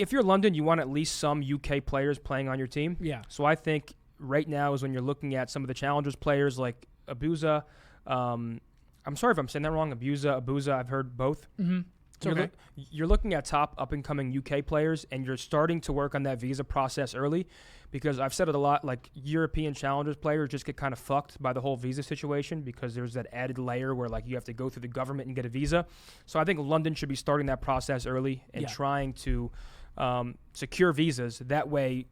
if you're London, you want at least some UK players playing on your team. Yeah. So I think right now is when you're looking at some of the challengers players like Abuza. I'm sorry if I'm saying that wrong. Abuza. I've heard both. Mm-hmm. You're looking at top up-and-coming UK players, and you're starting to work on that visa process early, because I've said it a lot, like European challengers players just get kind of fucked by the whole visa situation because there's that added layer where like you have to go through the government and get a visa. So I think London should be starting that process early and trying to secure visas. That way,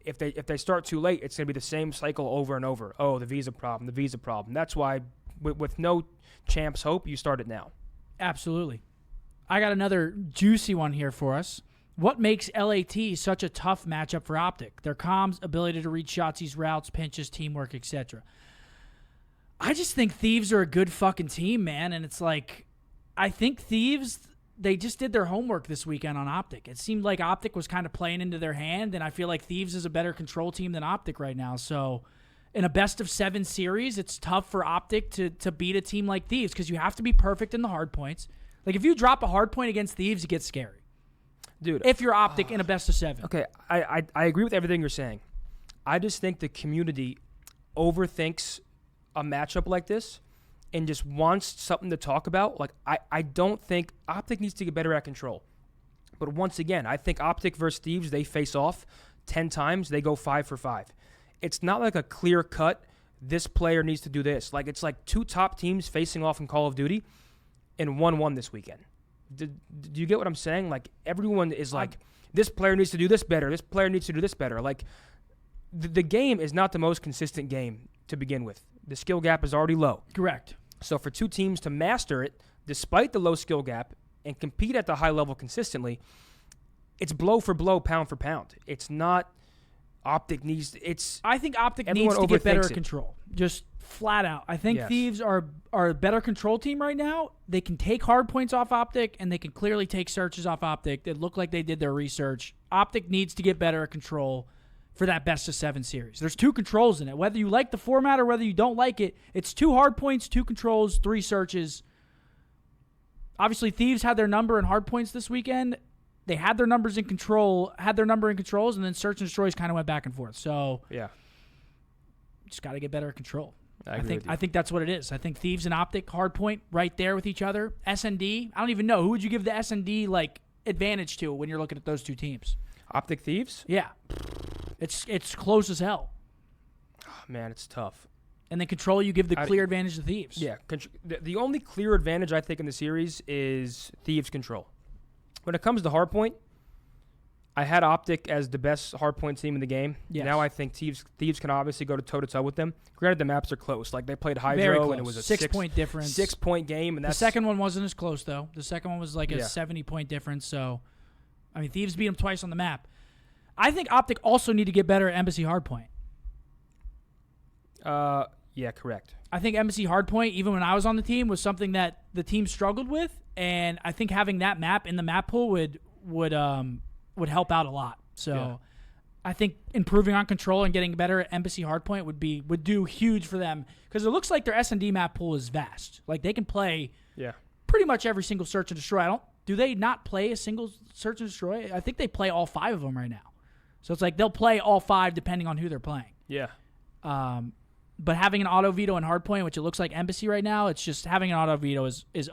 if they start too late, it's going to be the same cycle over and over. Oh, the visa problem. That's why with no champs hope, you start it now. Absolutely. I got another juicy one here for us. What makes LAT such a tough matchup for OpTic? Their comms, ability to read Shotzzy's routes, pinches, teamwork, etc. I just think Thieves are a good fucking team, man. And it's like, I think Thieves, they just did their homework this weekend on OpTic. It seemed like OpTic was kind of playing into their hand, and I feel like Thieves is a better control team than OpTic right now. So in a best-of-7 series, it's tough for OpTic to beat a team like Thieves because you have to be perfect in the hard points. Like, if you drop a hard point against Thieves, it gets scary. Dude. If you're OpTic in a best-of-7. Okay, I agree with everything you're saying. I just think the community overthinks a matchup like this and just wants something to talk about. Like, I don't think OpTic needs to get better at control. But once again, I think OpTic versus Thieves, they face off 10 times. They go 5 for 5. It's not like a clear cut, this player needs to do this. Like, it's like two top teams facing off in Call of Duty and 1-1 this weekend. Do you get what I'm saying? Like, everyone is like, this player needs to do this better. This player needs to do this better. Like, the game is not the most consistent game to begin with. The skill gap is already low. Correct. So for two teams to master it, despite the low skill gap, and compete at the high level consistently, it's blow for blow, pound for pound. It's not OpTic needs. I think OpTic needs to get better at control. Just flat out. I think Thieves are a better control team right now. They can take hard points off OpTic, and they can clearly take searches off OpTic. It looked like they did their research. OpTic needs to get better at control for that best-of-7 series. There's 2 controls in it. Whether you like the format or whether you don't like it, it's 2 hard points, 2 controls, 3 searches. Obviously, Thieves had their number in hard points this weekend. They had their numbers in control, had their number in controls, and then search and destroys kind of went back and forth. So yeah, just got to get better at control. I think that's what it is. I think Thieves and OpTic hard point right there with each other. S&D, I don't even know who would you give the S&D like advantage to when you're looking at those 2 teams. OpTic Thieves? Yeah, it's close as hell. Oh, man, it's tough. And then control, you give the clear advantage to Thieves. Yeah, the only clear advantage I think in the series is Thieves control. When it comes to hardpoint, I had OpTic as the best hardpoint team in the game. Yes. Now I think Thieves can obviously go toe-to-toe with them. Granted, the maps are close. Like, they played Hydro, and it was a 6-point difference. 6-point game. And the second one wasn't as close, though. The second one was like a 70-point difference. So, I mean, Thieves beat them twice on the map. I think OpTic also need to get better at Embassy hardpoint. Yeah, correct. I think Embassy hardpoint, even when I was on the team, was something that the team struggled with, and I think having that map in the map pool would help out a lot. So, I think improving on control and getting better at Embassy hardpoint would do huge for them, because it looks like their S&D map pool is vast. Like, they can play pretty much every single search and destroy. Do they not play a single search and destroy? I think they play all 5 of them right now. So it's like they'll play all 5 depending on who they're playing. Yeah. But having an auto veto and hardpoint, which it looks like Embassy right now, it's just having an auto veto is